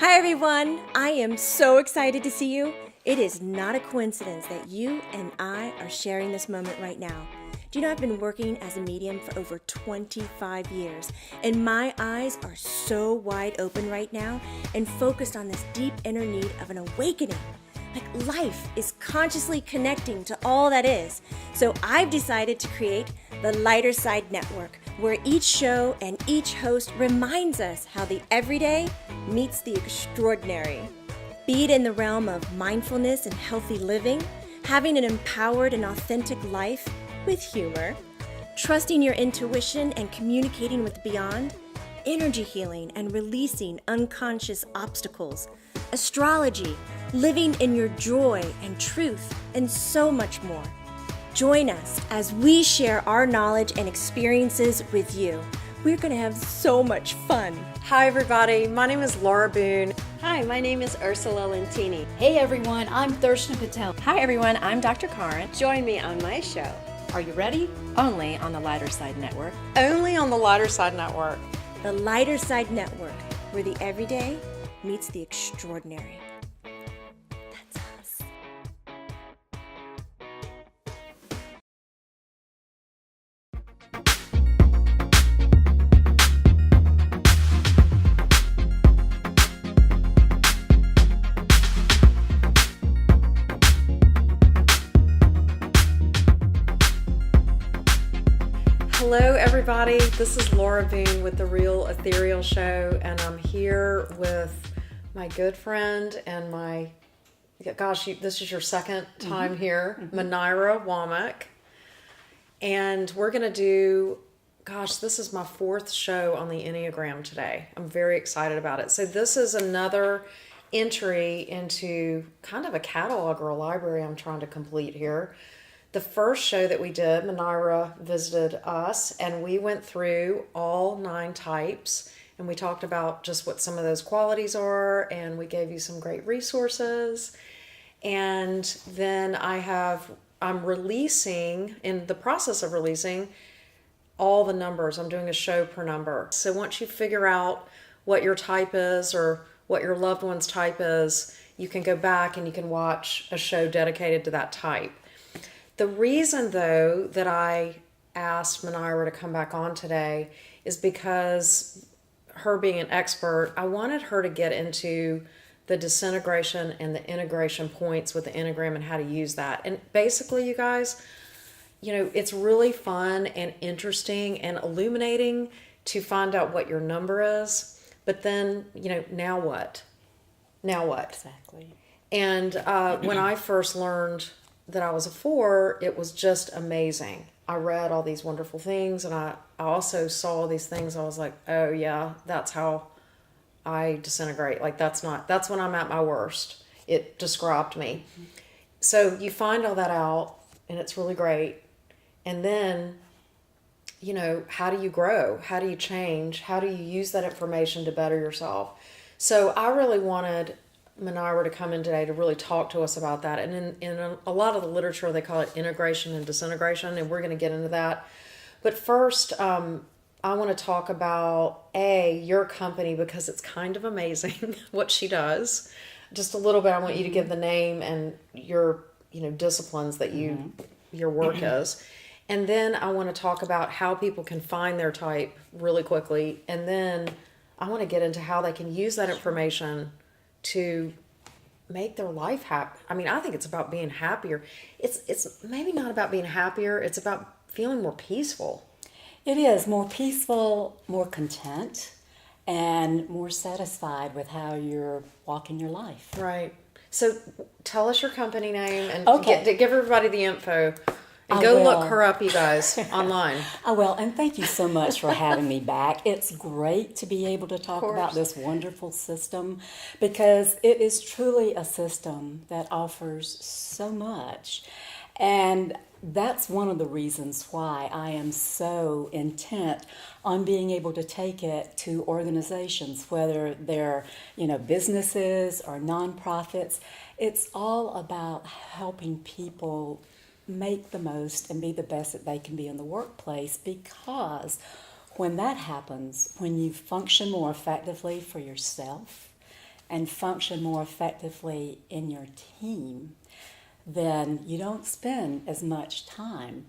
Hi everyone, I am so excited to see you. It is not a coincidence that you and I are sharing this moment right now. Do you know I've been working as a medium for over 25 years, and my eyes are so wide open right now and focused on this deep inner need of an awakening. Like life is consciously connecting to all that is. So I've decided to create the Lighter Side Network, where each show and each host reminds us how the everyday meets the extraordinary. Be it in the realm of mindfulness and healthy living, having an empowered and authentic life with humor, trusting your intuition and communicating with beyond, energy healing and releasing unconscious obstacles, astrology, living in your joy and truth, and so much more. Join us as we share our knowledge and experiences with you. We're going to have so much fun. Hi everybody, my name is Laura Boone. Hi, my name is Ursula Lentini. Hey everyone, I'm Thershna Patel. Hi everyone, I'm Dr. Karen. Join me on my show. Are you ready? Only on the Lighter Side Network. Only on the Lighter Side Network. The Lighter Side Network, where the everyday meets the extraordinary. That's us. Hello everybody, this is Laura Boone with The Real Ethereal Show, and I'm here with my good friend and my, this is your second time here, Manira Womack. And we're going to do, this is my fourth show on the Enneagram today. I'm very excited about it. So this is another entry into kind of a catalog or a library I'm trying to complete here. The first show that we did, Manira visited us, and we went through all 9 types, and we talked about just what some of those qualities are, and we gave you some great resources. And then I'm releasing, in the process of releasing, all the numbers. I'm doing a show per number. So once you figure out what your type is or what your loved one's type is, you can go back and you can watch a show dedicated to that type. The reason, though, that I asked Manira to come back on today is because her being an expert, I wanted her to get into the disintegration and the integration points with the Enneagram and how to use that. And basically, you guys, it's really fun and interesting and illuminating to find out what your number is. But then, now what? Now what? Exactly. And when I first learned that I was a 4, it was just amazing. I read all these wonderful things, and I also saw these things. I was like, oh yeah, that's how I disintegrate. Like that's when I'm at my worst. It described me. So you find all that out, and it's really great. And then, how do you grow? How do you change? How do you use that information to better yourself? So I really wanted Manira to come in today to really talk to us about that. And in a lot of the literature, they call it integration and disintegration, and we're going to get into that. But first, I want to talk about your company, because it's kind of amazing what she does. Just a little bit, I want you to give the name and your disciplines that your work is. And then I want to talk about how people can find their type really quickly. And then I want to get into how they can use that information to make their life happy. I mean, I think it's about being happier. It's maybe not about being happier. It's about feeling more peaceful. It is more peaceful, more content, and more satisfied with how you're walking your life. Right. So tell us your company name and give everybody the info. And look her up, you guys, online. I will, and thank you so much for having me back. It's great to be able to talk about this wonderful system, because it is truly a system that offers so much. And that's one of the reasons why I am so intent on being able to take it to organizations, whether they're, businesses or nonprofits. It's all about helping people make the most and be the best that they can be in the workplace, because when that happens, when you function more effectively for yourself and function more effectively in your team, then you don't spend as much time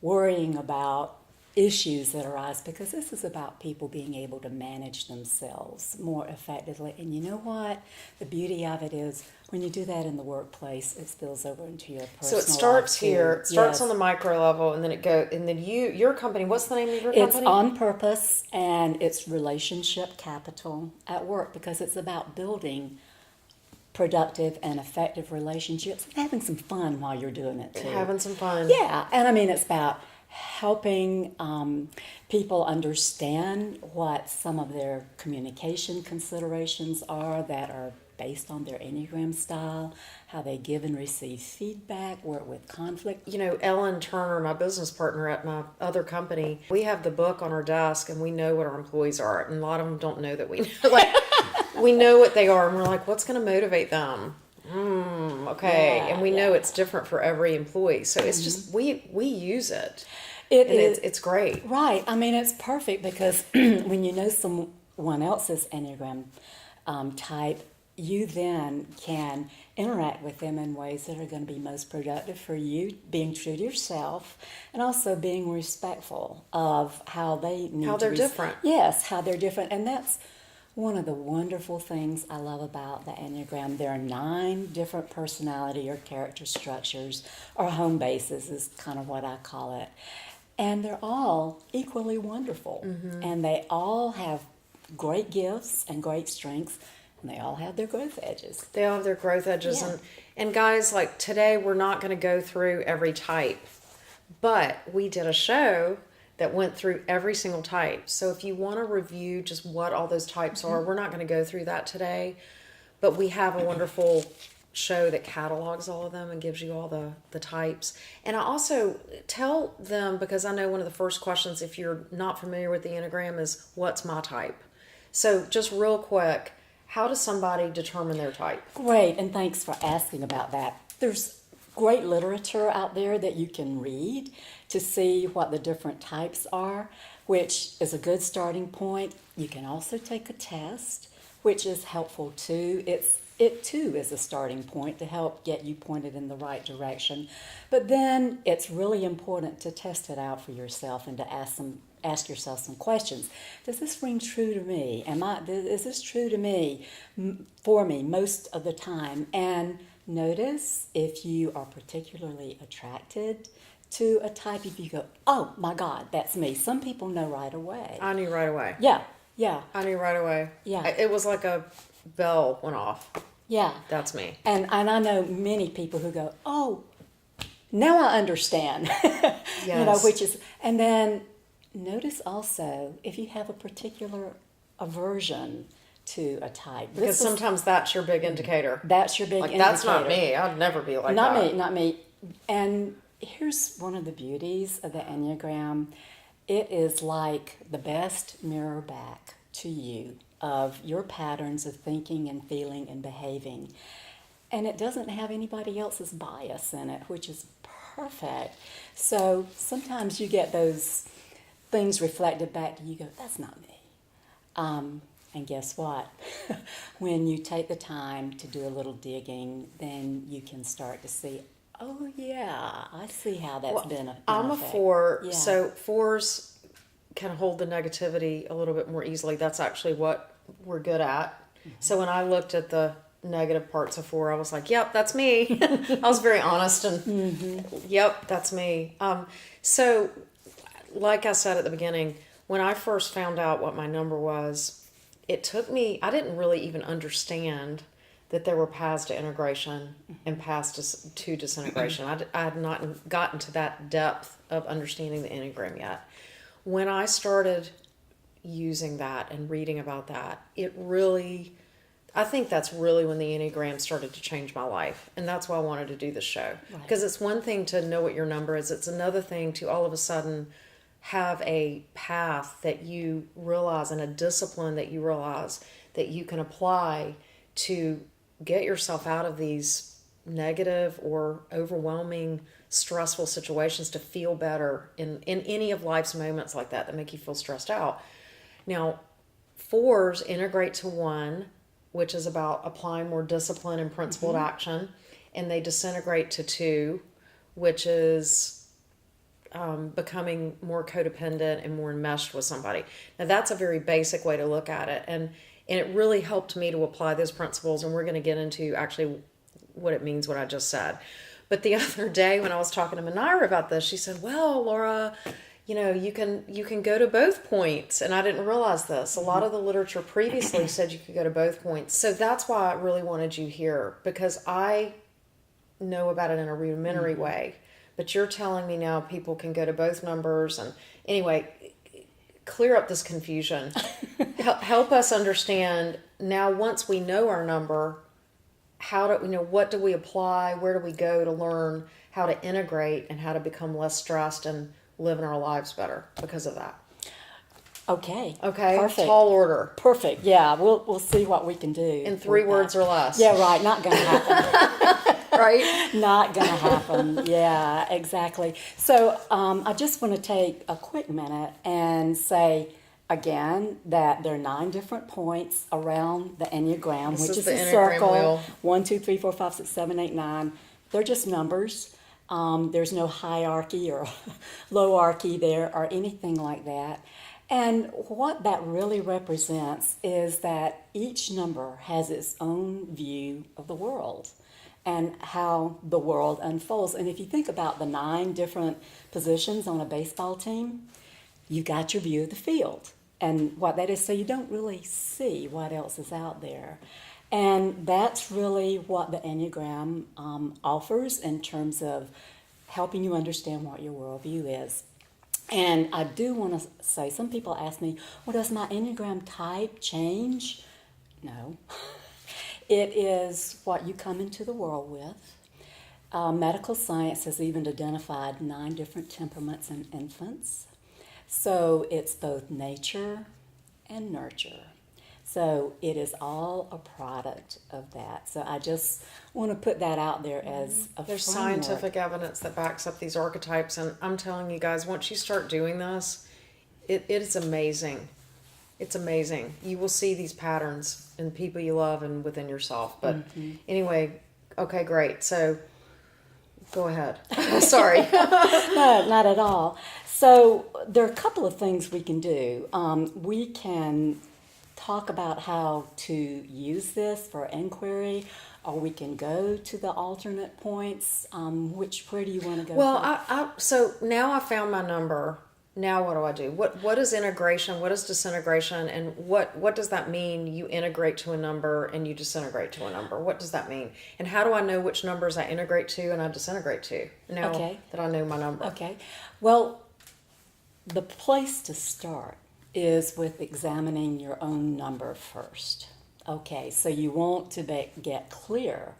worrying about issues that arise, because this is about people being able to manage themselves more effectively. And you know what? The beauty of it is when you do that in the workplace, it spills over into your personal life. So it starts too. here, it starts Yes. on the micro level, and then it goes, and then your company, what's the name of your It's company? on purpose, and it's relationship capital at work, because it's about building productive and effective relationships and having some fun while you're doing it too. Having some fun. Yeah, and I mean, it's about helping people understand what some of their communication considerations are that are based on their Enneagram style, how they give and receive feedback, work with conflict. You know, Ellen Turner, my business partner at my other company, we have the book on our desk, and we know what our employees are, and a lot of them don't know that we know. Like, we know what they are, and we're like, what's going to motivate them? Okay. Yeah, And we know it's different for every employee. So it's just, we use it. It's great. Right. I mean, it's perfect because when you know someone else's Enneagram type, you then can interact with them in ways that are going to be most productive for you, being true to yourself, and also being respectful of how they need How to they're different. Yes, how they're different. And that's one of the wonderful things I love about the Enneagram. There are 9 different personality or character structures, or home bases is kind of what I call it. And they're all equally wonderful. Mm-hmm. And they all have great gifts and great strengths, and they all have their growth edges. They all have their growth edges. Yeah. And guys, like today, we're not going to go through every type, but we did a show that went through every single type. So if you want to review just what all those types are, we're not going to go through that today, but we have a wonderful show that catalogs all of them and gives you all the types. And I also tell them, because I know one of the first questions, if you're not familiar with the Enneagram, is what's my type? So just real quick, how does somebody determine their type? Great, and thanks for asking about that. There's great literature out there that you can read to see what the different types are, which is a good starting point. You can also take a test, which is helpful too. It too is a starting point to help get you pointed in the right direction. But then it's really important to test it out for yourself and to ask yourself some questions. Does this ring true to me? Is this true to me, for me, most of the time? And notice if you are particularly attracted to a type, if you go, oh my God, that's me. Some people know right away. I knew right away. Yeah. I knew right away. Yeah. It was like a bell went off. Yeah. That's me. And I know many people who go, oh, now I understand. Yes. Which is, and then notice also if you have a particular aversion to a type. Because sometimes that's your big indicator. That's your big indicator. That's not me. I'd never be like that. Not me. And here's one of the beauties of the Enneagram. It is like the best mirror back to you of your patterns of thinking and feeling and behaving. And it doesn't have anybody else's bias in it, which is perfect. So sometimes you get those things reflected back to you, go, that's not me. And guess what? When you take the time to do a little digging, then you can start to see, oh yeah, I see how that's been a I'm a effect. 4, Yeah. so 4s can hold the negativity a little bit more easily. That's actually what we're good at. Mm-hmm. So when I looked at the negative parts of 4, I was like, yep, that's me. I was very honest and yep, that's me. So like I said at the beginning, when I first found out what my number was, it took me, I didn't really even understand that there were paths to integration and paths to disintegration. I had not gotten to that depth of understanding the Enneagram yet. When I started using that and reading about that, I think that's really when the Enneagram started to change my life. And that's why I wanted to do this show. Right. Because it's one thing to know what your number is. It's another thing to all of a sudden have a path that you realize and a discipline that you realize that you can apply to get yourself out of these negative or overwhelming, stressful situations to feel better in any of life's moments like that make you feel stressed out. Now, 4s integrate to 1 which is about applying more discipline and principled action. And they disintegrate to 2, which is becoming more codependent and more enmeshed with somebody. Now, that's a very basic way to look at it. And it really helped me to apply those principles. And we're going to get into actually what it means, what I just said. But the other day when I was talking to Manira about this, she said, well, Laura, you can go to both points. And I didn't realize this. A lot of the literature previously said you could go to both points. So that's why I really wanted you here, because I know about it in a rudimentary way. But you're telling me now people can go to both numbers. And anyway, clear up this confusion. Help us understand now, once we know our number, what do we apply? Where do we go to learn how to integrate and how to become less stressed and living our lives better because of that? Okay. Perfect. Tall order. Perfect. Yeah, we'll see what we can do in 3 words or less. Yeah, right. Not going to happen. Right? Not going to happen. Yeah, exactly. So I just want to take a quick minute and say again that there are 9 different points around the Enneagram, which is the a Enneagram circle. wheel. 1, 2, 3, 4, 5, 6, 7, 8, 9. They're just numbers. There's no hierarchy or lowarchy there or anything like that. And what that really represents is that each number has its own view of the world and how the world unfolds. And if you think about the 9 different positions on a baseball team, you got your view of the field and what that is, so you don't really see what else is out there. And that's really what the Enneagram offers in terms of helping you understand what your worldview is. And I do want to say, some people ask me, well, does my Enneagram type change? No. It is what you come into the world with. Medical science has even identified 9 different temperaments in infants. So it's both nature and nurture. So it is all a product of that. So I just want to put that out there as a There's framework. scientific evidence that backs up these archetypes. And I'm telling you guys, once you start doing this, it is amazing. It's amazing. You will see these patterns in people you love and within yourself. But anyway, okay, great. So go ahead. Sorry. No, not at all. So there are a couple of things we can do. We can talk about how to use this for inquiry, or we can go to the alternate points. Where do you want to go? Well, so now I found my number. Now what do I do? What is integration? What is disintegration? And what does that mean? You integrate to a number and you disintegrate to a number. What does that mean? And how do I know which numbers I integrate to and I disintegrate to now that I know my number? Okay. Well, the place to start is with examining your own number first. Okay, so you want to get clear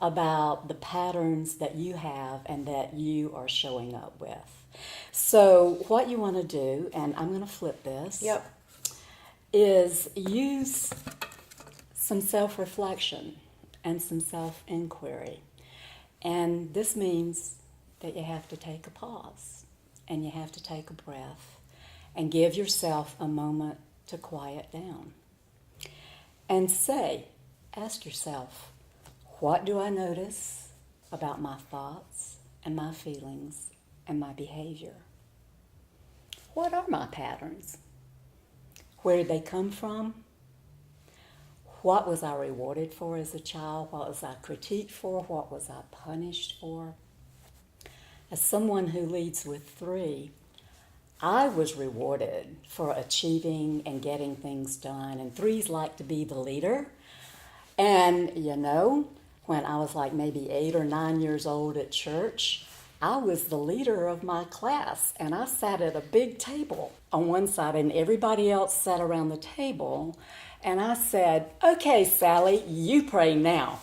about the patterns that you have and that you are showing up with. So what you want to do, and I'm going to flip this, is use some self-reflection and some self-inquiry. And this means that you have to take a pause and you have to take a breath and give yourself a moment to quiet down. And ask yourself, what do I notice about my thoughts and my feelings and my behavior? What are my patterns? Where did they come from? What was I rewarded for as a child? What was I critiqued for? What was I punished for? As someone who leads with 3, I was rewarded for achieving and getting things done. And 3s like to be the leader. And, when I was like maybe 8 or 9 years old at church, I was the leader of my class. And I sat at a big table on one side and everybody else sat around the table. And I said, okay, Sally, you pray now.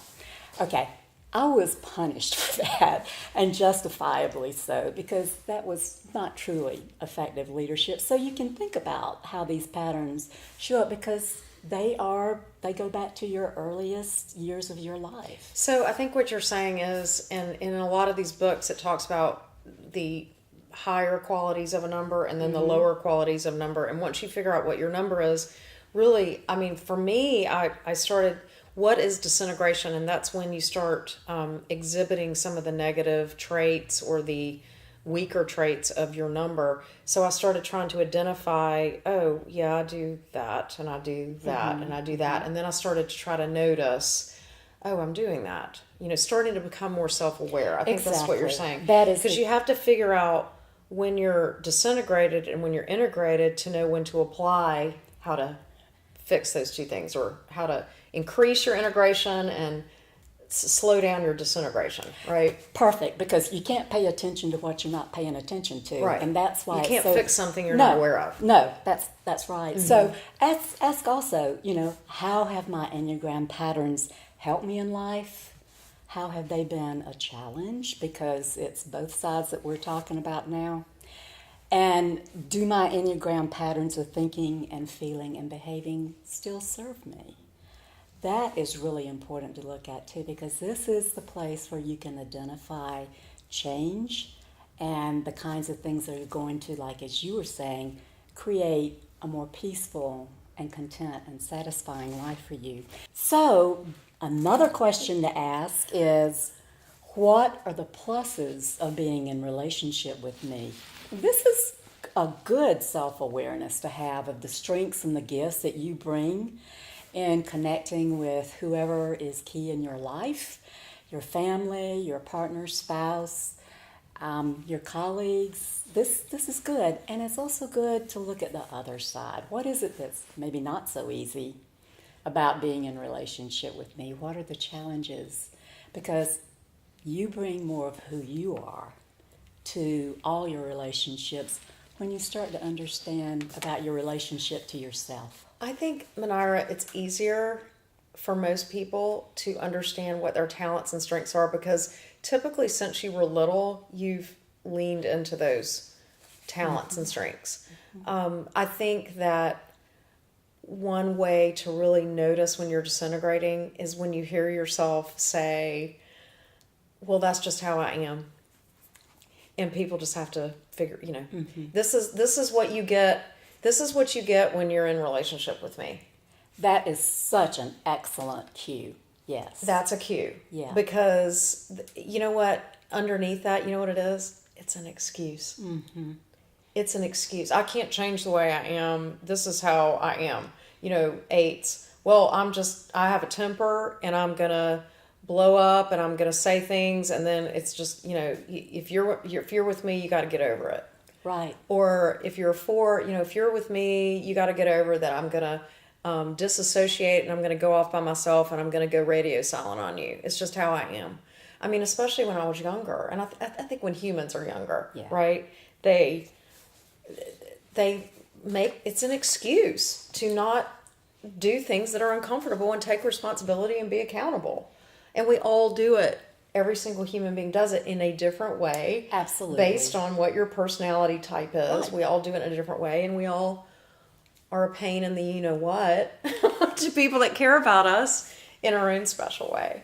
Okay. I was punished for that, and justifiably so, because that was not truly effective leadership. So you can think about how these patterns show up, because they go back to your earliest years of your life. So I think what you're saying is, and in a lot of these books, it talks about the higher qualities of a number and then the lower qualities of a number. And once you figure out what your number is, really, I mean, for me, I started, what is disintegration? And that's when you start exhibiting some of the negative traits or the weaker traits of your number. So I started trying to identify, oh, yeah, I do that, and I do that, and I do that. And then I started to try to notice, oh, I'm doing that. Starting to become more self-aware. I think that's what you're saying. That is because you have to figure out when you're disintegrated and when you're integrated to know when to apply how to fix those two things, or how to increase your integration and slow down your disintegration, right? Perfect, because you can't pay attention to what you're not paying attention to, Right. and that's why you can't fix something you're not aware of. No, that's right. So ask also, how have my Enneagram patterns helped me in life? How have they been a challenge? Because it's both sides that we're talking about now. And do my Enneagram patterns of thinking and feeling and behaving still serve me? That is really important to look at too, because this is the place where you can identify change and the kinds of things that are going to, like as you were saying, create a more peaceful and content and satisfying life for you. So another question to ask is, what are the pluses of being in relationship with me? This is a good self-awareness to have of the strengths and the gifts that you bring in connecting with whoever is key in your life, your family, your partner, spouse, your colleagues. This is good. And it's also good to look at the other side. What is it that's maybe not so easy about being in relationship with me? What are the challenges? Because you bring more of who you are to all your relationships when you start to understand about your relationship to yourself. I think, Manira, it's easier for most people to understand what their talents and strengths are, because typically since you were little, you've leaned into those talents and strengths. I think that one way to really notice when you're disintegrating is when you hear yourself say, well, that's just how I am. And people just have to figure, this is what you get. This is what you get when you're in relationship with me. That is such an excellent cue. Yes. That's a cue. Yeah. Because you know what? Underneath that, you know what it is? It's an excuse. Mm-hmm. It's an excuse. I can't change the way I am. This is how I am. 8s. Well, I have a temper and I'm going to blow up and I'm going to say things, and then it's just, if you're with me, you got to get over it. Right. Or if you're a 4, if you're with me, you got to get over that I'm going to disassociate and I'm going to go off by myself and I'm going to go radio silent on you. It's just how I am. I mean, especially when I was younger, and I think when humans are younger, right? They make, it's an excuse to not do things that are uncomfortable and take responsibility and be accountable. And we all do it. Every single human being does it in a different way. Absolutely. Based on what your personality type is. Right. We all do it in a different way, and we all are a pain in the you-know-what to people that care about us in our own special way.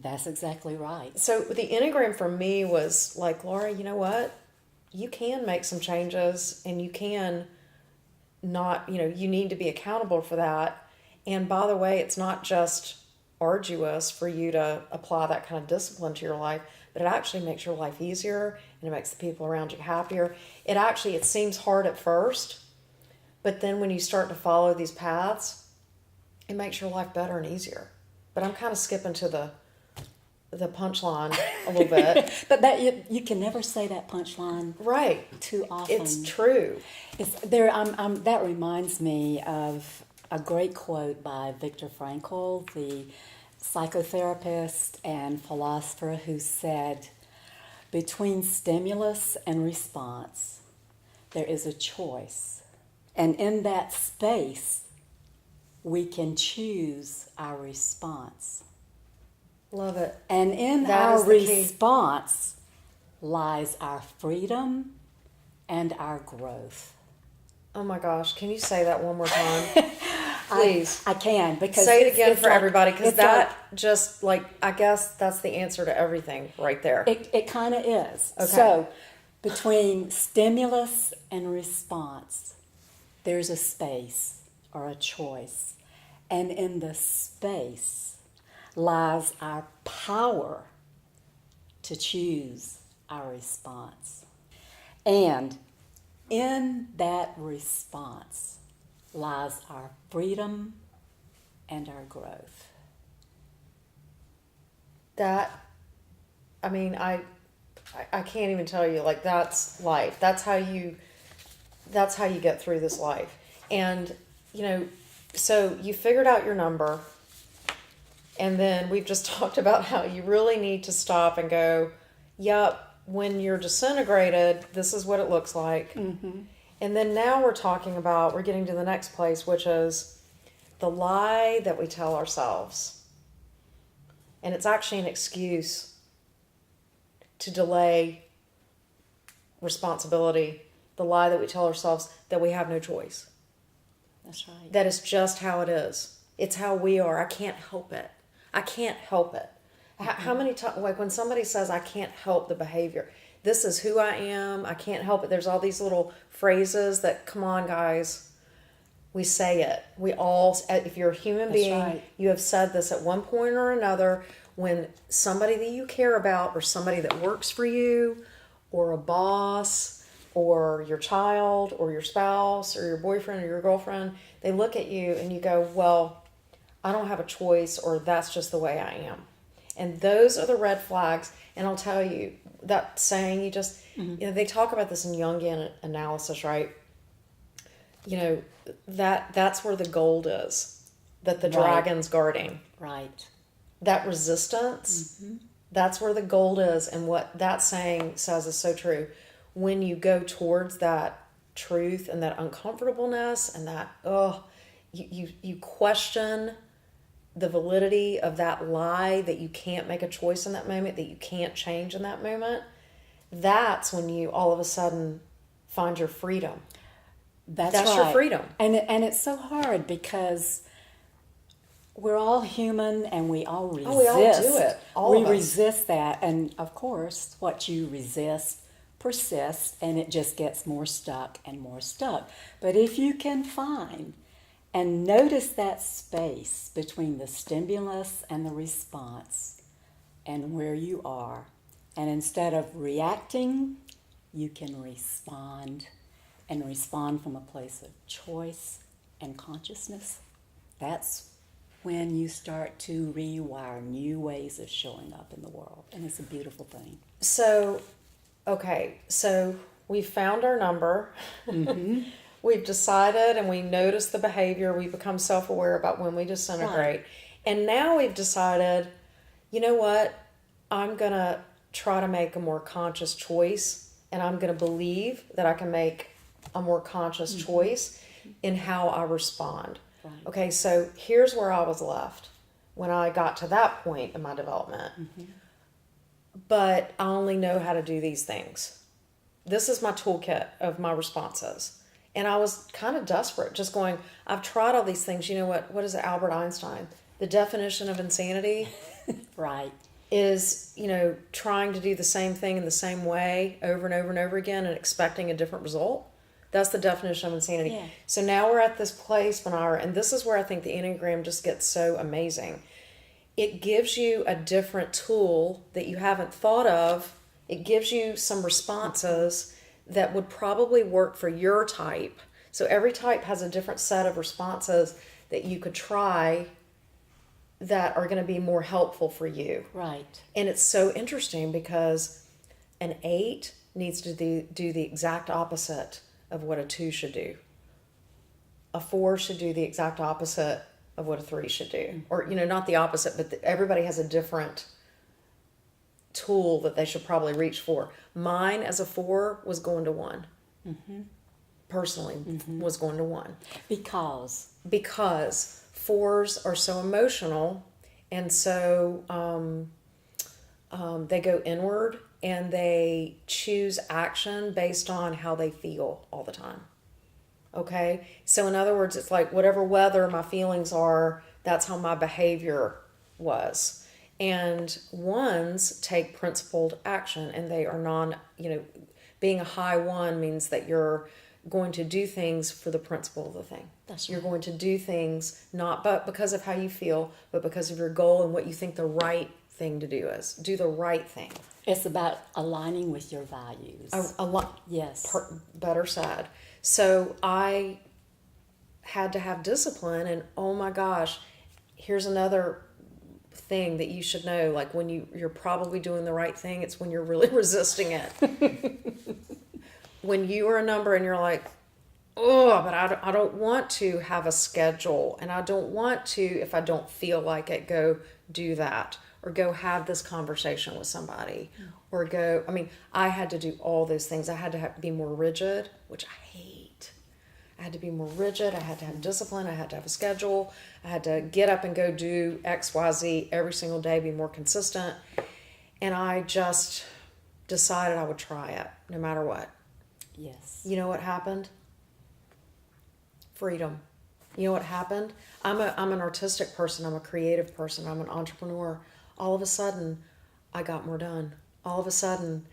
That's exactly right. So the Enneagram for me was like, Laura, you know what? You can make some changes, and you can not, you need to be accountable for that. And by the way, it's not just arduous for you to apply that kind of discipline to your life, but it actually makes your life easier, and it makes the people around you happier. It seems hard at first, but then when you start to follow these paths, it makes your life better and easier. But I'm kind of skipping to the punchline a little bit. But that you can never say that punchline right too often. It's true. That reminds me of a great quote by Viktor Frankl, the psychotherapist and philosopher, who said, between stimulus and response, there is a choice. And in that space, we can choose our response. Love it. And in our response lies our freedom and our growth. Oh my gosh, can you say that one more time? Please. I can, because say it again for like, everybody, because that just I guess that's the answer to everything right there. It kind of is. Okay. So between stimulus and response, there's a space. are a choice. And in the space lies our power to choose our response. And in that response lies our freedom and our growth. That, I mean, I can't even tell you, like, that's life. That's how you get through this life. And, you know, so you figured out your number, and then we've just talked about how you really need to stop and go, yep, when you're disintegrated, this is what it looks like. Mm-hmm. And then now we're getting to the next place, which is the lie that we tell ourselves. And it's actually an excuse to delay responsibility. The lie that we tell ourselves that we have no choice. That's right. That is just how it is. It's how we are. I can't help it. I can't help it. How many times, like when somebody says, I can't help the behavior, this is who I am, I can't help it. There's all these little phrases that, come on, guys, we say it. We all, if you're a human being, right. You have said this at one point or another when somebody that you care about or somebody that works for you or a boss or your child or your spouse or your boyfriend or your girlfriend, they look at you and you go, well, I don't have a choice, or that's just the way I am. And those are the red flags. And I'll tell you, that saying, you just, you know, they talk about this in Jungian analysis, right? You know, that's where the gold is, that the dragon's guarding. Right. That resistance, that's where the gold is. And what that saying says is so true. When you go towards that truth and that uncomfortableness and that, you question the validity of that lie, that you can't make a choice in that moment, that you can't change in that moment, that's when you all of a sudden find your freedom. That's right. Your freedom. And it's so hard because we're all human and we all resist. Oh, we all do it. We resist that. And of course, what you resist persists and it just gets more stuck and more stuck. But if you can find and notice that space between the stimulus and the response and where you are, and instead of reacting, you can respond, and respond from a place of choice and consciousness. That's when you start to rewire new ways of showing up in the world, and it's a beautiful thing. So, okay, so we found our number. We've decided and we notice the behavior. We become self-aware about when we disintegrate. Right. And now we've decided, you know what? I'm going to try to make a more conscious choice, and I'm going to believe that I can make a more conscious choice in how I respond. Right. Okay, so here's where I was left when I got to that point in my development. But I only know how to do these things. This is my toolkit of my responses. And I was kind of desperate, just going, I've tried all these things. You know what is it, Albert Einstein? The definition of insanity right. is, you know, trying to do the same thing in the same way over and over and over again and expecting a different result. That's the definition of insanity. Yeah. So now we're at this place, Benara, and this is where I think the Enneagram just gets so amazing. It gives you a different tool that you haven't thought of. It gives you some responses that would probably work for your type. So every type has a different set of responses that you could try that are going to be more helpful for you. Right. And it's so interesting because an 8 needs to do the exact opposite of what a 2 should do. A 4 should do the exact opposite of what a 3 should do. Or, you know, not the opposite, but everybody has a different tool that they should probably reach for. Mine as a 4 was going to 1. Personally, was going to 1. Because 4s are so emotional, and so they go inward and they choose action based on how they feel all the time. Okay? So in other words, it's like whatever weather my feelings are, that's how my behavior was. And 1s take principled action, and they are being a high 1 means that you're going to do things for the principle of the thing. That's You're right. going to do things not but because of how you feel, but because of your goal and what you think the right thing to do is. Do the right thing. It's about aligning with your values. A lot. Yes. Better said. So I had to have discipline, and oh my gosh, here's another thing that you should know. Like when you're probably doing the right thing, it's when you're really resisting it. When you are a number and you're like, oh, but I don't want to have a schedule, and I don't want to, if I don't feel like it, go do that, or go have this conversation with somebody, or go, I had to do all those things. I had to be more rigid, which I hate. I had to be more rigid. I had to have discipline. I had to have a schedule. I had to get up and go do X, Y, Z every single day, be more consistent. And I just decided I would try it no matter what. Yes. You know what happened? Freedom. You know what happened? I'm an artistic person. I'm a creative person. I'm an entrepreneur. All of a sudden, I got more done. All of a sudden,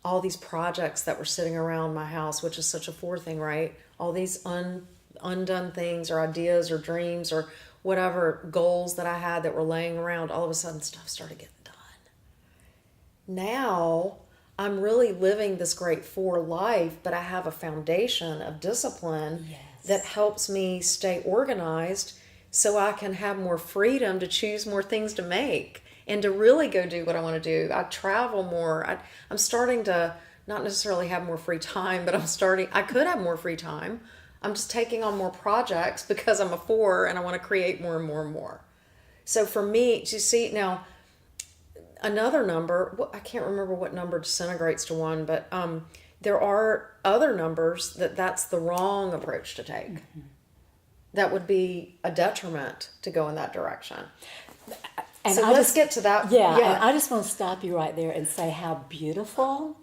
all these projects that were sitting around my house, which is such a 4 thing, right? All these undone things or ideas or dreams or whatever goals that I had that were laying around, all of a sudden stuff started getting done. Now I'm really living this great 4 life, but I have a foundation of discipline that helps me stay organized so I can have more freedom to choose more things to make and to really go do what I want to do. I travel more. I'm starting to not necessarily have more free time, but I could have more free time. I'm just taking on more projects because I'm a 4 and I want to create more and more and more. So for me, you see now, another number, I can't remember what number disintegrates to 1, but there are other numbers that's the wrong approach to take. Mm-hmm. That would be a detriment to go in that direction. And so let's get to that. Yeah, and I just want to stop you right there and say how beautiful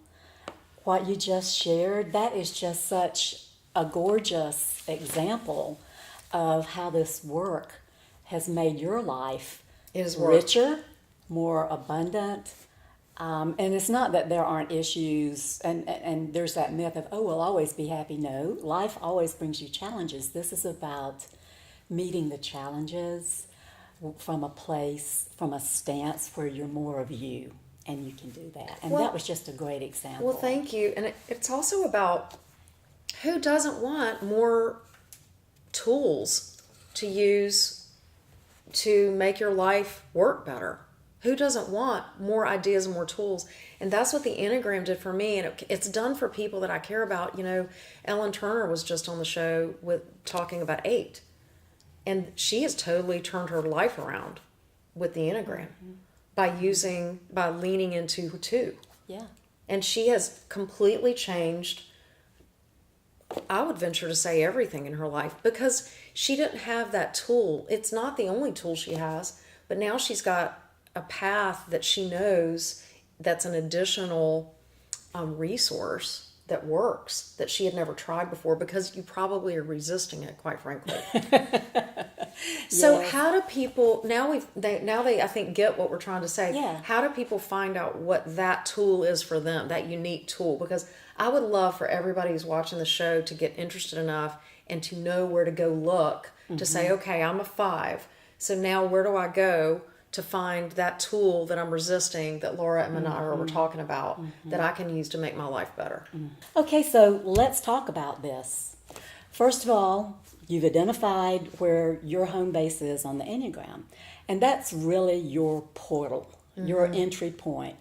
what you just shared. That is just such a gorgeous example of how this work has made your life richer, more abundant. And it's not that there aren't issues, and there's that myth of, we'll always be happy. No, life always brings you challenges. This is about meeting the challenges from a stance where you're more of you, and you can do that. And that was just a great example. Well, thank you. And it's also about who doesn't want more tools to use to make your life work better? Who doesn't want more ideas and more tools? And that's what the Enneagram did for me. And it's done for people that I care about. You know, Ellen Turner was just on the show talking about 8. And she has totally turned her life around with the Enneagram by leaning into 2. Yeah. And she has completely changed, I would venture to say, everything in her life, because she didn't have that tool. It's not the only tool she has, but now she's got a path that she knows that's an additional resource that works, that she had never tried before, because you probably are resisting it, quite frankly. So how do people now they I think get what we're trying to say. Yeah. How do people find out what that tool is for them, that unique tool? Because I would love for everybody who's watching the show to get interested enough and to know where to go look to say, okay, I'm a 5. So now where do I go to find that tool that I'm resisting, that Laura and Manara were talking about, that I can use to make my life better? Okay, so let's talk about this. First of all, you've identified where your home base is on the Enneagram, and that's really your portal, your entry point.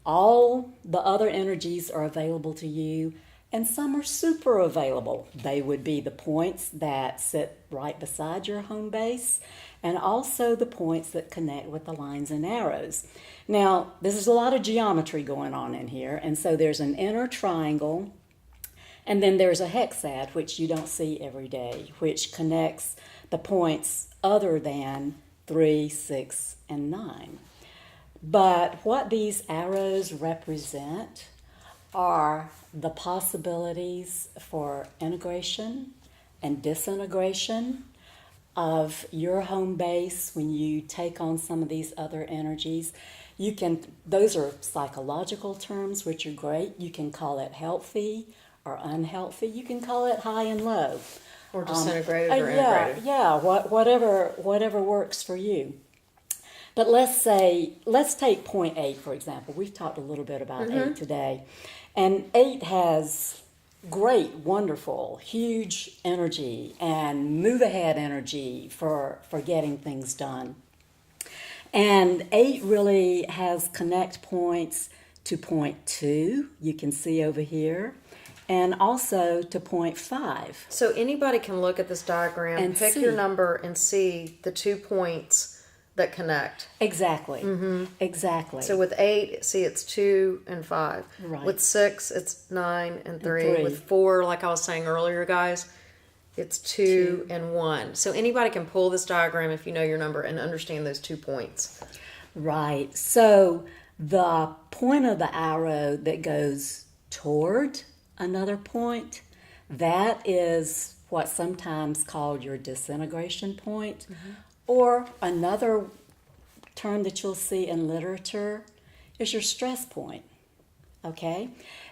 All the other energies are available to you, and some are super available. They would be the points that sit right beside your home base, and also the points that connect with the lines and arrows. Now, this is a lot of geometry going on in here, and so there's an inner triangle, and then there's a hexad, which you don't see every day, which connects the points other than 3, 6, and 9. But what these arrows represent are the possibilities for integration and disintegration of your home base when you take on some of these other energies. Those are psychological terms, which are great. You can call it healthy or unhealthy. You can call it high and low. Or disintegrated or yeah, integrated. Yeah, whatever works for you. But let's take point 8, for example. We've talked a little bit about 8 today. And 8 has great, wonderful, huge energy and move ahead energy for getting things done. And 8 really has connect points to point 2, you can see over here, and also to point 5. So anybody can look at this diagram, And pick see. your number, and see the 2 points that connect. Exactly. Exactly. So with 8, see, it's 2 and 5. Right. With 6, it's 9 and 3. three. With 4, like I was saying earlier, guys, it's 2 and 1. So anybody can pull this diagram if you know your number and understand those 2 points. Right. So the point of the arrow that goes toward another point, that is what's sometimes called your disintegration point, or another term that you'll see in literature is your stress point. Okay?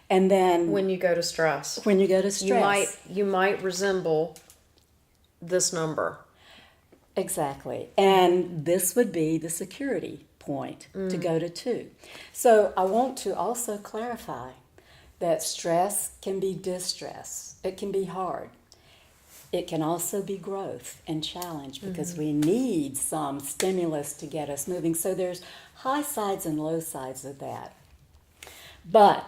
And then When you go to stress, when you go to stress, you might resemble this number. exactly. And this would be the security point to go to 2. So I want to also clarify that stress can be distress. It can be hard. It can also be growth and challenge because we need some stimulus to get us moving. So there's high sides and low sides of that. But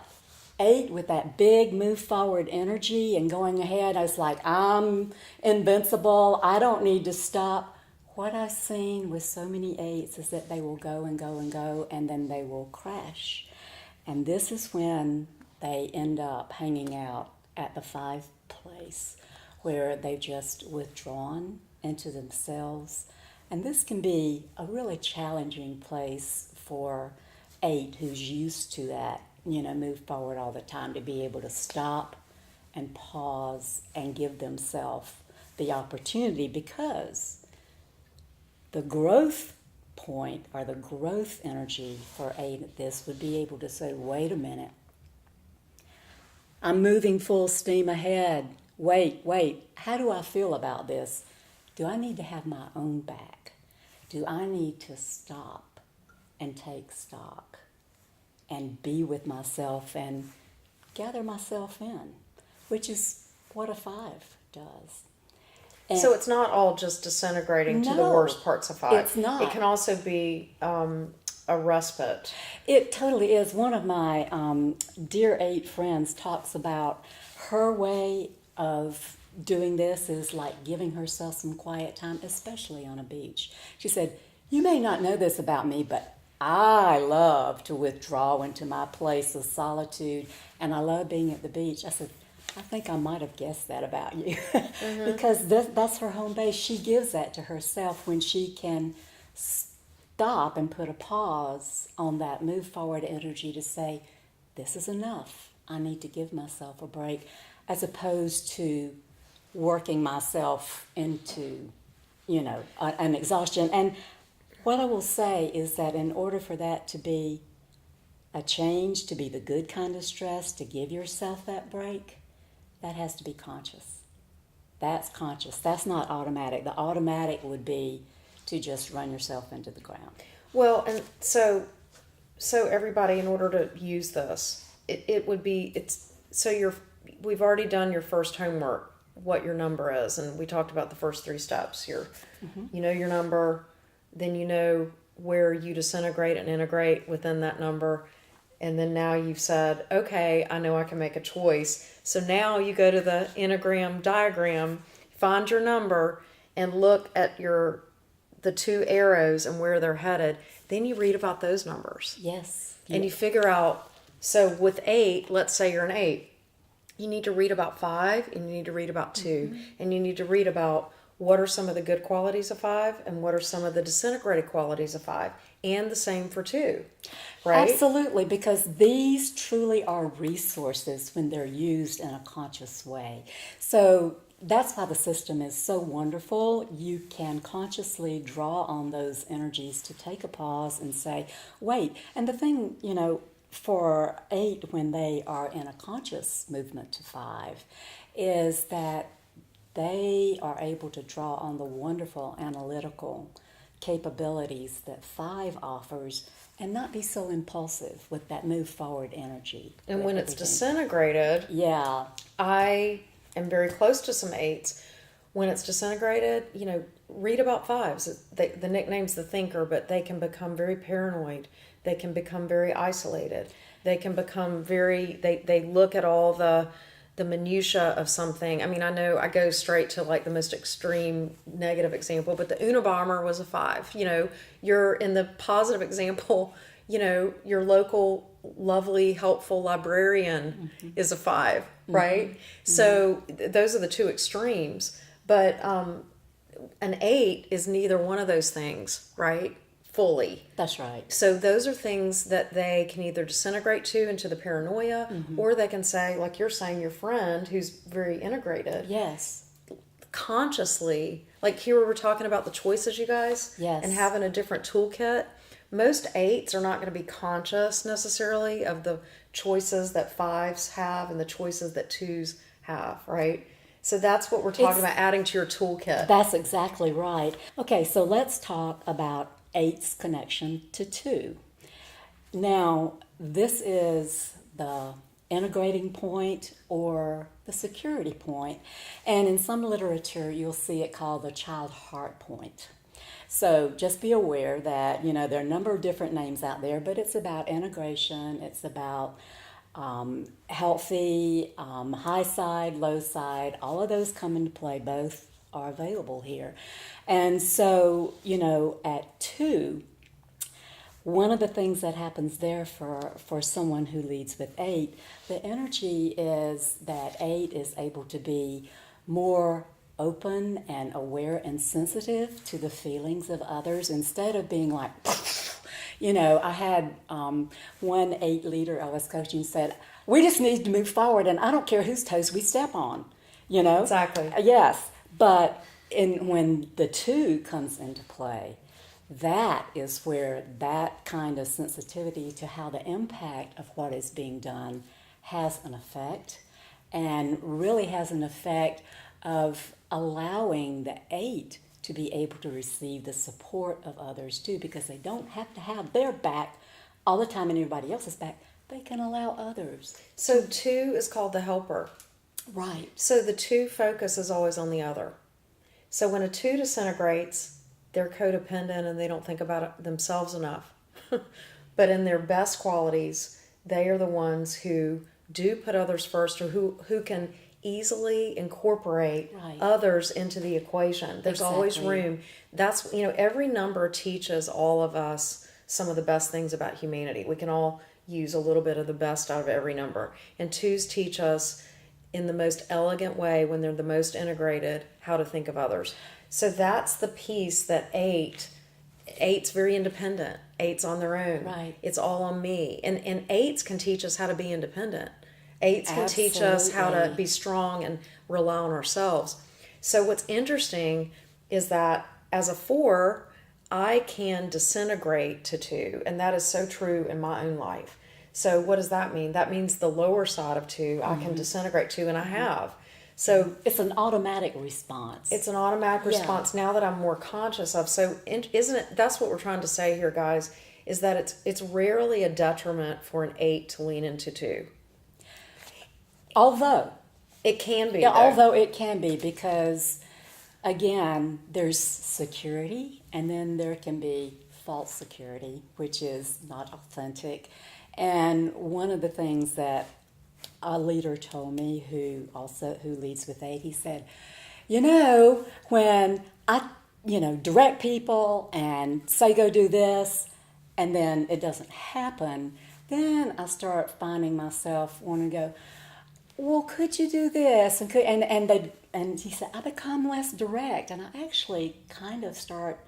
8 with that big move forward energy and going ahead, I was like, I'm invincible. I don't need to stop. What I've seen with so many 8s is that they will go and go and go, and then they will crash. And this is when they end up hanging out at the 5 place, where they've just withdrawn into themselves. And this can be a really challenging place for 8 who's used to that, move forward all the time, to be able to stop and pause and give themselves the opportunity, because the growth point or the growth energy for 8 at this would be able to say, wait a minute, I'm moving full steam ahead. Wait, how do I feel about this? Do I need to have my own back? Do I need to stop and take stock and be with myself and gather myself in, which is what a 5 does. And So it's not all just disintegrating to the No, worst parts of 5. it's not. It can also be a respite. it totally is. One of my dear 8 friends talks about her way of doing this is like giving herself some quiet time, especially on a beach. She said, you may not know this about me, but I love to withdraw into my place of solitude, and I love being at the beach. I said, I think I might have guessed that about you. Because that's her home base. She gives that to herself when she can stop and put a pause on that move forward energy to say, this is enough. I need to give myself a break, as opposed to working myself into, an exhaustion. And what I will say is that in order for that to be a change, to be the good kind of stress, to give yourself that break, that has to be conscious. That's conscious. That's not automatic. The automatic would be to just run yourself into the ground. Well, and so everybody, in order to use this, it would be, we've already done your first homework, what your number is, and we talked about the first 3 steps. You know your number, then you know where you disintegrate and integrate within that number, and then now you've said, okay, I know I can make a choice. So now you go to the Enneagram diagram, find your number, and look at the 2 arrows and where they're headed. Then you read about those numbers. Yes. And you figure out, so with 8, let's say you're an 8, you need to read about 5, and you need to read about 2, and you need to read about what are some of the good qualities of 5 and what are some of the disintegrated qualities of 5, and the same for 2, right? Absolutely, because these truly are resources when they're used in a conscious way. So that's why the system is so wonderful. You can consciously draw on those energies to take a pause and say, wait. And the thing, for 8, when they are in a conscious movement to 5, is that they are able to draw on the wonderful analytical capabilities that 5 offers and not be so impulsive with that move forward energy. And when it's disintegrated, yeah, I am very close to some 8s. When it's disintegrated, read about 5s. The nickname's the thinker, but they can become very paranoid. They can become very isolated. They can become they look at all the minutia of something. I mean, I know I go straight to like the most extreme negative example, but the Unabomber was a 5. You're in the positive example, your local lovely, helpful librarian is a 5, right? Mm-hmm. So those are the two extremes. But an 8 is neither one of those things, right? Fully. That's right. So those are things that they can either disintegrate to into the paranoia, or they can say, like you're saying, your friend who's very integrated. Yes. Consciously, like here we were talking about the choices, you guys. Yes. And having a different toolkit. Most 8s are not going to be conscious necessarily of the choices that 5s have and the choices that 2s have, right? So that's what we're talking about, adding to your toolkit. That's exactly right. Okay, so let's talk about 8's connection to 2. Now, this is the integrating point or the security point. And in some literature, you'll see it called the child heart point. So just be aware that, there are a number of different names out there, but it's about integration. It's about healthy, high side, low side. All of those come into play. Both are available here. And so, at 2, one of the things that happens there for someone who leads with 8, the energy is that 8 is able to be more open and aware and sensitive to the feelings of others instead of being like, I had one 8 leader I was coaching said, we just need to move forward and I don't care whose toes we step on, Exactly. Yes, but when the 2 comes into play, that is where that kind of sensitivity to how the impact of what is being done has an effect, and really has an effect of allowing the 8 to be able to receive the support of others too, because they don't have to have their back all the time and everybody else's back. They can allow others. So 2 is called the helper. Right. So the 2 focus is always on the other. So when a 2 disintegrates, they're codependent and they don't think about it themselves enough. But in their best qualities, they are the ones who do put others first, or who can easily incorporate others into the equation. There's always room. That's, every number teaches all of us some of the best things about humanity. We can all use a little bit of the best out of every number. And 2s teach us in the most elegant way, when they're the most integrated, how to think of others. So that's the piece that 8's very independent. 8's on their own. Right. It's all on me. And 8's can teach us how to be independent. 8's can teach us how to be strong and rely on ourselves. So what's interesting is that as a 4, I can disintegrate to 2. And that is so true in my own life. So what does that mean? That means the lower side of 2, I can disintegrate to, and I have. So it's an automatic response. It's an automatic response now that I'm more conscious of. So isn't it? That's what we're trying to say here, guys, is that it's rarely a detriment for an 8 to lean into 2. Although it can be. Yeah, although it can be, because again, there's security, and then there can be false security, which is not authentic. And one of the things that a leader told me who leads with 8, he said, when I, direct people and say go do this, and then it doesn't happen, then I start finding myself wanting to go, well, could you do this? And he said, I become less direct, and I actually kind of start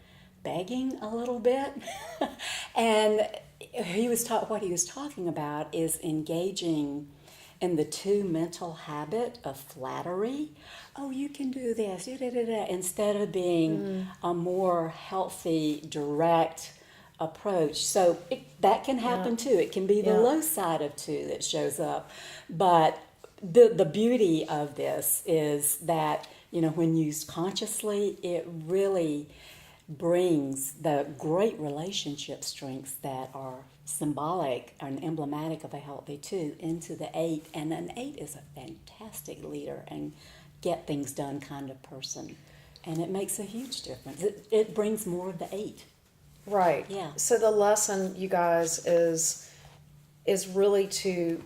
begging a little bit. And what he was talking about is engaging in the 2 mental habit of flattery. Oh, you can do this, instead of being a more healthy, direct approach. So it that can happen too. It can be the Yeah. low side of 2 that shows up. But the beauty of this is that, when used consciously, it really brings the great relationship strengths that are symbolic and emblematic of a healthy 2 into the 8. And an 8 is a fantastic leader and get things done kind of person. And it makes a huge difference. It brings more of the 8. Right. Yeah. So the lesson, you guys, is really to,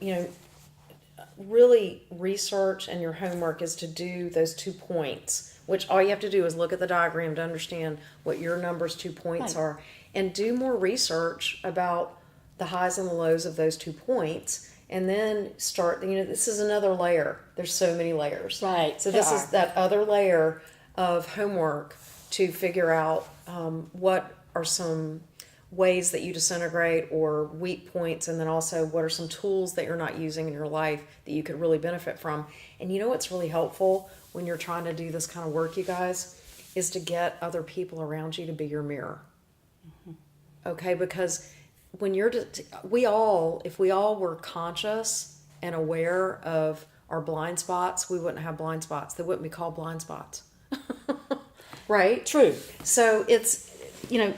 really research, and your homework is to do those 2 points, which all you have to do is look at the diagram to understand what your number's 2 points Right. are, and do more research about the highs and the lows of those 2 points, and then start, this is another layer. There's so many layers. Right, So there this is are. that other layer of homework to figure out what are some ways that you disintegrate or weak points, and then also what are some tools that you're not using in your life that you could really benefit from. And what's really helpful when you're trying to do this kind of work, you guys, is to get other people around you to be your mirror. Okay, because when if we all were conscious and aware of our blind spots, we wouldn't have blind spots. They wouldn't be called blind spots. Right? True. So it's,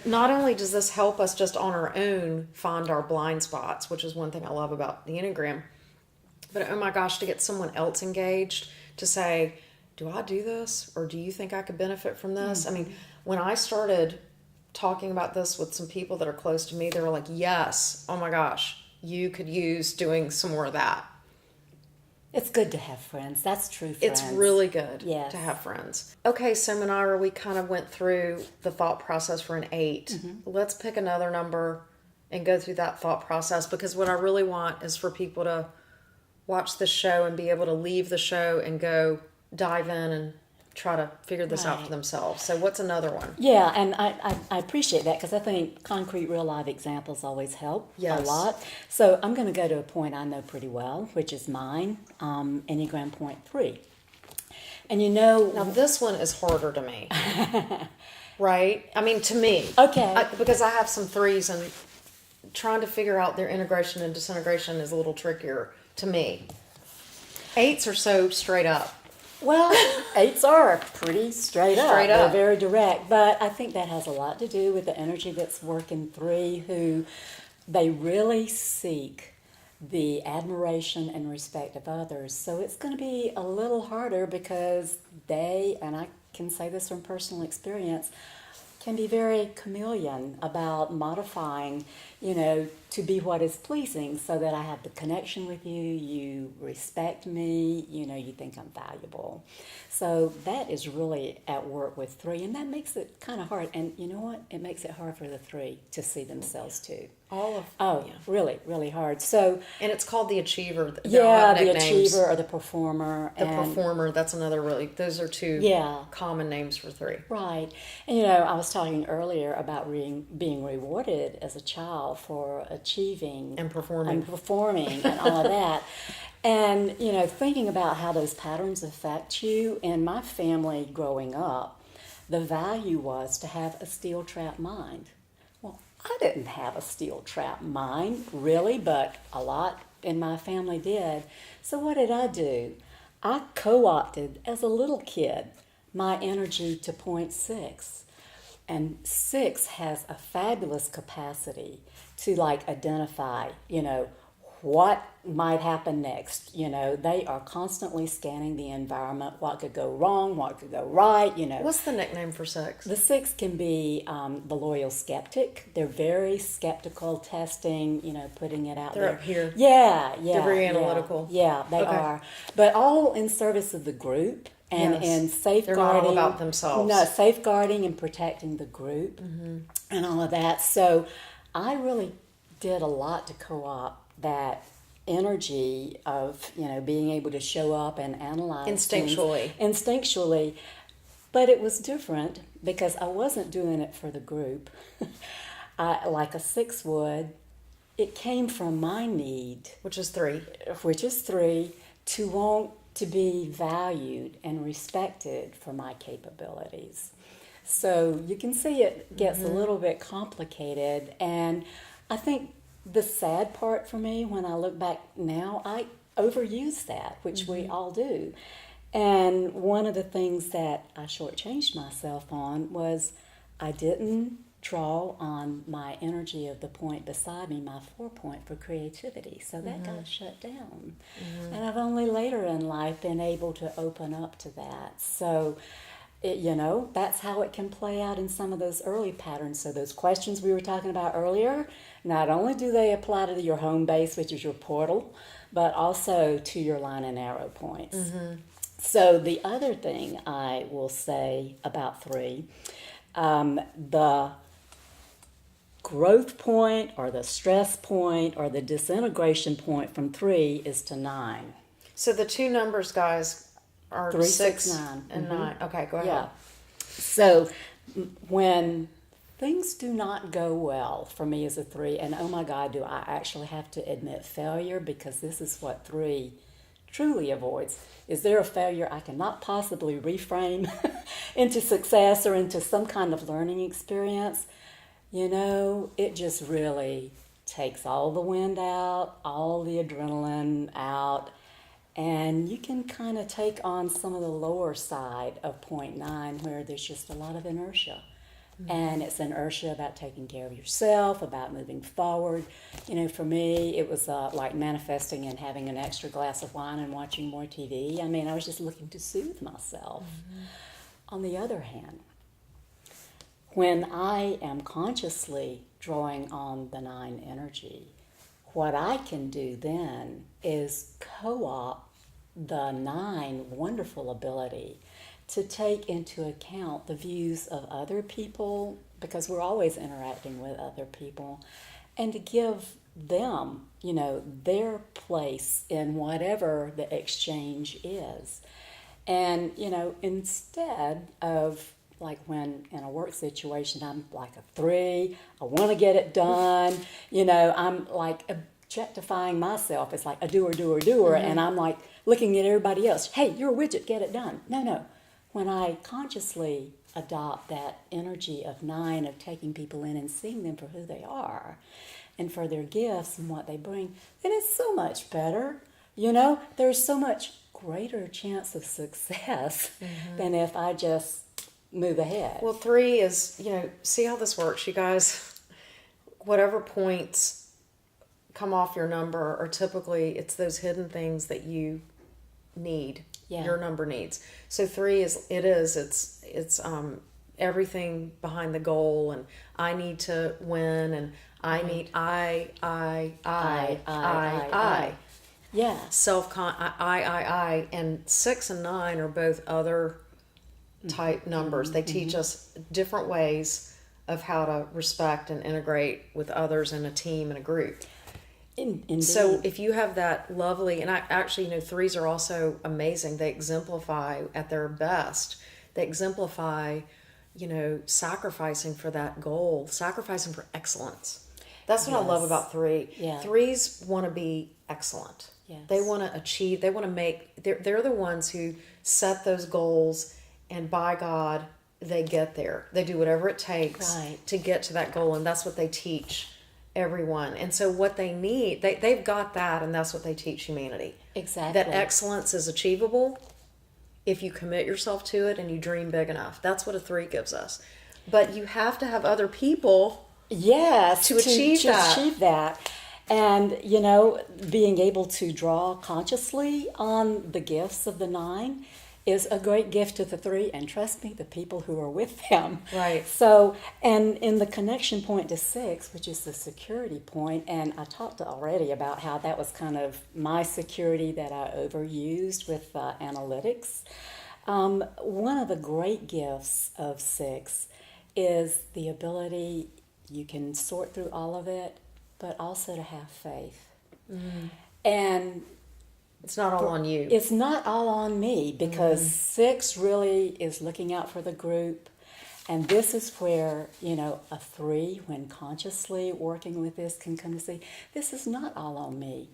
not only does this help us just on our own find our blind spots, which is one thing I love about the Enneagram, but oh my gosh, to get someone else engaged to say, do I do this? Or do you think I could benefit from this? I mean, when I started talking about this with some people that are close to me, they were like, yes, oh my gosh, you could use doing some more of that. It's good to have friends. That's true friends. It's really good Yes. to have friends. Okay, so Manira, we kind of went through the thought process for an 8. Let's pick another number and go through that thought process, because what I really want is for people to watch the show and be able to leave the show and go dive in and try to figure this out Right. for themselves. So what's another one? Yeah, and I appreciate that, because I think concrete, real life examples always help Yes. a lot. So I'm going to go to a point I know pretty well, which is mine, Enneagram point 3. And Now this one is harder to me. Right? I mean, to me. Okay. Because I have some 3s, and trying to figure out their integration and disintegration is a little trickier to me. 8s are so straight up. Well, 8s are pretty straight up. Straight up. They're very direct. But I think that has a lot to do with the energy that's working 3, who they really seek the admiration and respect of others. So it's going to be a little harder, because they, and I can say this from personal experience, can be very chameleon about modifying, to be what is pleasing, so that I have the connection with you, you respect me, you think I'm valuable. So that is really at work with 3, and that makes it kind of hard. And you know what? It makes it hard for the 3 to see themselves too. Really, really hard. So, And it's called the achiever. They all have the nicknames. achiever or the performer. The performer, that's another those are 2 common names for 3. Right. And I was talking earlier about being rewarded as a child for achieving And performing. and all of that. And, thinking about how those patterns affect you. In my family growing up, the value was to have a steel trap mind. Well, I didn't have a steel trap mind, really, but a lot in my family did. So what did I do? I co-opted, as a little kid, my energy to point 6. And 6 has a fabulous capacity to identify, what might happen next. They are constantly scanning the environment, what could go wrong, what could go right, What's the nickname for 6? The 6 can be the loyal skeptic. They're very skeptical, testing, putting it out They're there. up here. Yeah. They're very analytical. Yeah, they Okay. are. But all in service of the group and, Yes. and safeguarding. They're not all about themselves. No, safeguarding and protecting the group and all of that. So I really did a lot to co-opt that energy of being able to show up and analyze Instinctually. things instinctually. But it was different, because I wasn't doing it for the group. Like a 6 would, it came from my need, Which is 3. which is 3, to want to be valued and respected for my capabilities. So you can see it gets a little bit complicated, and I think the sad part for me when I look back now, I overuse that, which we all do. And one of the things that I shortchanged myself on was I didn't draw on my energy of the point beside me, my 4 point for creativity. So that got shut down. And I've only later in life been able to open up to that. So, that's how it can play out in some of those early patterns. So those questions we were talking about earlier, not only do they apply to your home base, which is your portal, but also to your line and arrow points. So the other thing I will say about 3, the growth point or the stress point or the disintegration point from 3 is to 9. So the two numbers, guys, are 3, 6, 6, 9. and 9. Okay, go ahead. Yeah. So when things do not go well for me as a 3, and oh my God, do I actually have to admit failure, because this is what 3 truly avoids. Is there a failure I cannot possibly reframe into success or into some kind of learning experience? It just really takes all the wind out, all the adrenaline out, and you can kind of take on some of the lower side of point 9 where there's just a lot of inertia. And it's inertia about taking care of yourself, about moving forward. For me, it was like manifesting and having an extra glass of wine and watching more TV. I mean, I was just looking to soothe myself. On the other hand, when I am consciously drawing on the 9 energy, what I can do then is co-opt the 9 wonderful ability to take into account the views of other people, because we're always interacting with other people, and to give them, their place in whatever the exchange is. And, instead of like when in a work situation, I'm like a 3, I want to get it done, I'm like objectifying myself. It's like a doer, and I'm like looking at everybody else. Hey, you're a widget, get it done. No. When I consciously adopt that energy of 9, of taking people in and seeing them for who they are and for their gifts and what they bring, then it's so much better. There's so much greater chance of success than if I just move ahead. Well, 3 is, see how this works, you guys. Whatever points come off your number are typically, it's those hidden things that you need. Yeah. Your number needs. So 3 it's everything behind the goal, and I need to win, and I need I. Yeah. I, and 6 and 9 are both other type numbers. They teach us different ways of how to respect and integrate with others in a team and a group. Indeed. So if you have that lovely, and I actually, 3s are also amazing. They exemplify at their best. They exemplify, sacrificing for that goal, sacrificing for excellence. That's what I love about 3. Yeah. 3s want to be excellent. Yes. They want to achieve, they want to make, they're the ones who set those goals, and by God, they get there. They do whatever it takes to get to that goal, and that's what they teach everyone. And so what they need, they've got that, and that's what they teach humanity. Exactly. That excellence is achievable if you commit yourself to it and you dream big enough. That's what a 3 gives us. But you have to have other people to achieve that. And, being able to draw consciously on the gifts of the 9 is a great gift to the 3, and trust me, the people who are with them. Right. So, and in the connection point to 6, which is the security point, and I talked already about how that was kind of my security that I overused with analytics. One of the great gifts of 6 is the ability, you can sort through all of it, but also to have faith. And it's not all on you. It's not all on me, because 6 really is looking out for the group. And this is where, a 3, when consciously working with this, can come to see, this is not all on me.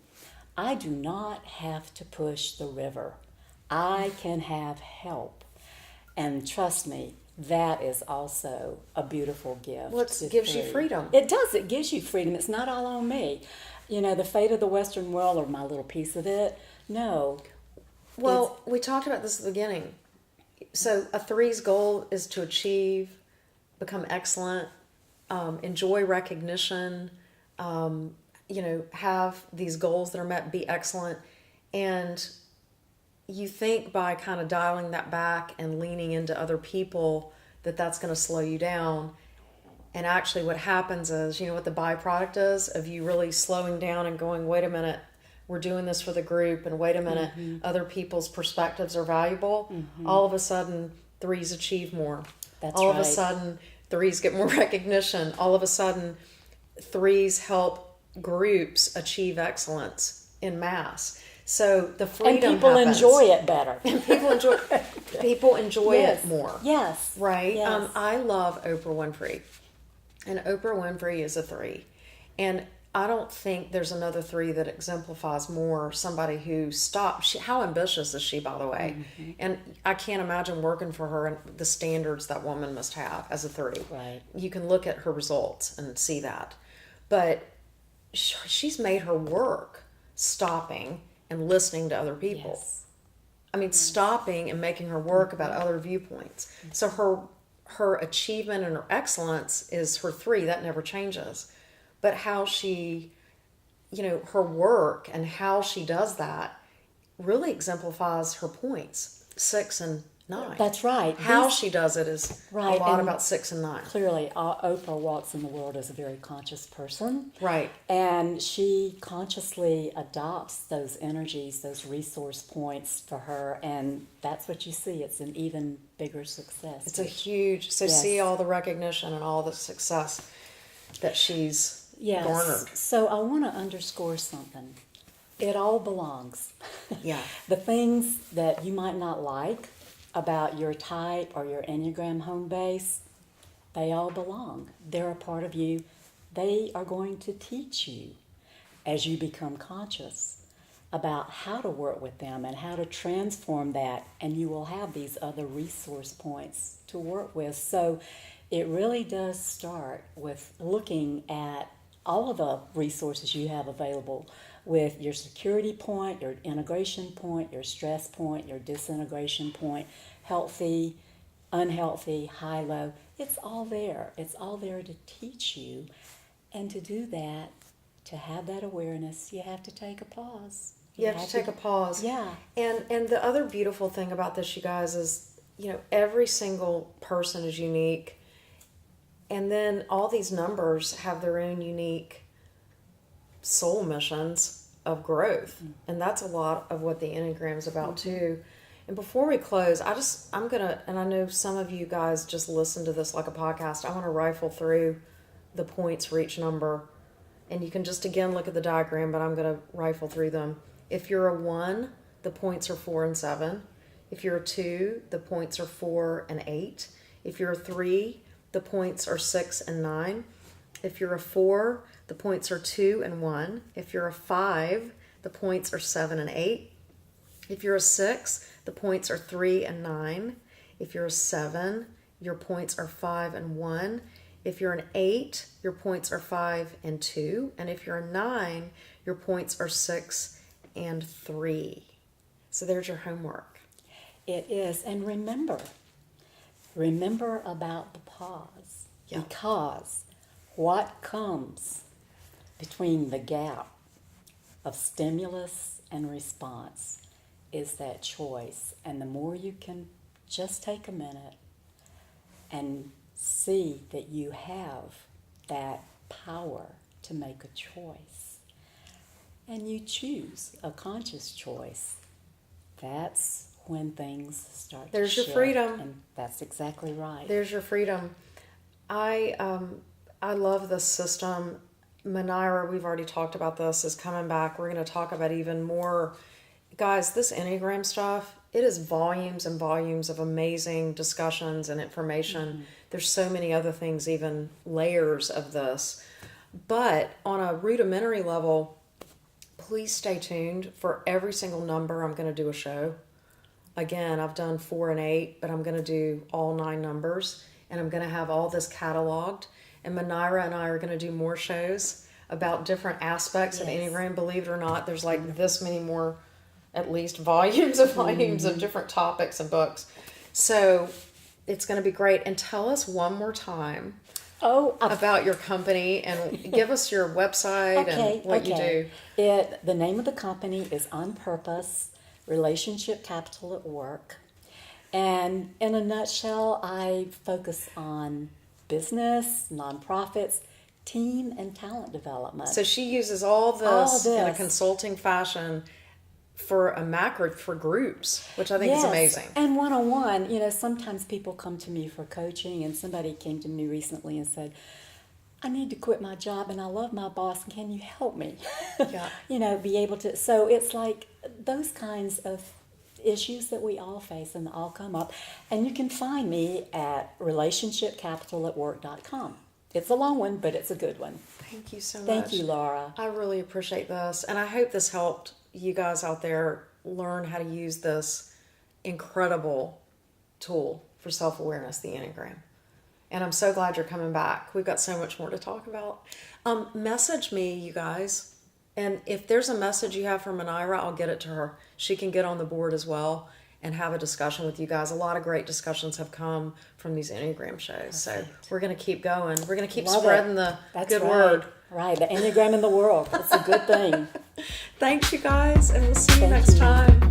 I do not have to push the river. I can have help. And trust me, that is also a beautiful gift. Well, it gives you freedom. It does. It gives you freedom. It's not all on me. The fate of the Western world or my little piece of it. No. Well, we talked about this at the beginning. So a 3's goal is to achieve, become excellent, enjoy recognition, have these goals that are met, be excellent. And you think by kind of dialing that back and leaning into other people that's going to slow you down. And actually what happens is, what the byproduct is of you really slowing down and going, wait a minute, we're doing this for the group, and wait a minute, other people's perspectives are valuable. All of a sudden, 3's achieve more. That's all right. of a sudden, 3's get more recognition. All of a sudden, 3's help groups achieve excellence in mass. So the freedom and people happens. enjoy it better. And people enjoy Yes. it more. Yes. Right? Yes. I love Oprah Winfrey. And Oprah Winfrey is a 3. And I don't think there's another 3 that exemplifies more somebody who stops. How ambitious is she, by the way? And I can't imagine working for her and the standards that woman must have as a 3. Right. You can look at her results and see that. But she's made her work stopping and listening to other people. Yes. I mean, stopping and making her work about other viewpoints. So her achievement and her excellence is her 3. That never changes. But how she, her work and how she does that really exemplifies her points, 6 and 9. That's right. How she does it is Right, a lot and about 6 and 9. Clearly, Oprah walks in the world as a very conscious person. Right. And she consciously adopts those energies, those resource points for her, and that's what you see. It's an even bigger success. It's a huge, Yes. see all the recognition and all the success that she's garnered. So I want to underscore something. It all belongs. Yeah. The things that you might not like about your type or your Enneagram home base, they all belong. They're a part of you. They are going to teach you as you become conscious about how to work with them and how to transform that, and you will have these other resource points to work with. So it really does start with looking at all of the resources you have available with your security point, your integration point, your stress point, your disintegration point, healthy, unhealthy, high, low. It's all there. It's all there to teach you. And to do that, to have that awareness, you have to take a pause. You have to take a pause. Yeah. And the other beautiful thing about this, you guys, is, every single person is unique. And then all these numbers have their own unique soul missions of growth. And that's a lot of what the Enneagram is about too. And before we close, I'm going to, and I know some of you guys just listen to this like a podcast. I want to rifle through the points for each number. And you can just, again, look at the diagram, but I'm going to rifle through them. If you're a 1, the points are 4 and 7. If you're a 2, the points are 4 and 8. If you're a 3, the points are 6 and 9. If you're a 4, the points are 2 and 1. If you're a 5, the points are 7 and 8. If you're a 6, the points are 3 and 9. If you're a 7, your points are 5 and 1. If you're an 8, your points are 5 and 2. And if you're a 9, your points are 6 and 3. So there's your homework. It is. And remember about the pause. Yeah. Because what comes between the gap of stimulus and response is that choice. And the more you can just take a minute and see that you have that power to make a choice, and you choose a conscious choice, that's when things start There's to your shift. freedom. And that's exactly right. There's your freedom. I love this system. Manira, we've already talked about this, is coming back. We're going to talk about even more. Guys, this Enneagram stuff, it is volumes and volumes of amazing discussions and information. There's so many other things, even layers of this. But on a rudimentary level, please stay tuned for every single number. I'm going to do a show. again, I've done 4 and 8, but I'm going to do all 9 numbers, and I'm going to have all this cataloged. And Manira and I are going to do more shows about different aspects of Enneagram. Believe it or not, there's like this many more, at least volumes of different topics and books. So it's going to be great. And tell us one more time about your company and give us your website and what you do. The name of the company is On Purpose, Relationship Capital at Work. And in a nutshell, I focus on business, nonprofits, team, and talent development. So she uses all this in a consulting fashion for groups, which I think is amazing. And one-on-one, sometimes people come to me for coaching, and somebody came to me recently and said, I need to quit my job and I love my boss, and can you help me? Yeah. Be able to. So it's like those kinds of issues that we all face and all come up. And you can find me at relationshipcapitalatwork.com. It's a long one, but it's a good one. Thank you so much. Thank you, Laura. I really appreciate this. And I hope this helped you guys out there learn how to use this incredible tool for self-awareness, the Enneagram. And I'm so glad you're coming back. We've got so much more to talk about. Message me, you guys. And if there's a message you have for Manira, I'll get it to her. She can get on the board as well and have a discussion with you guys. A lot of great discussions have come from these Enneagram shows. Perfect. So we're going to keep going. We're going to keep spreading the good word. Right, the Enneagram in the world. It's a good thing. Thanks, you guys, and we'll see you next time.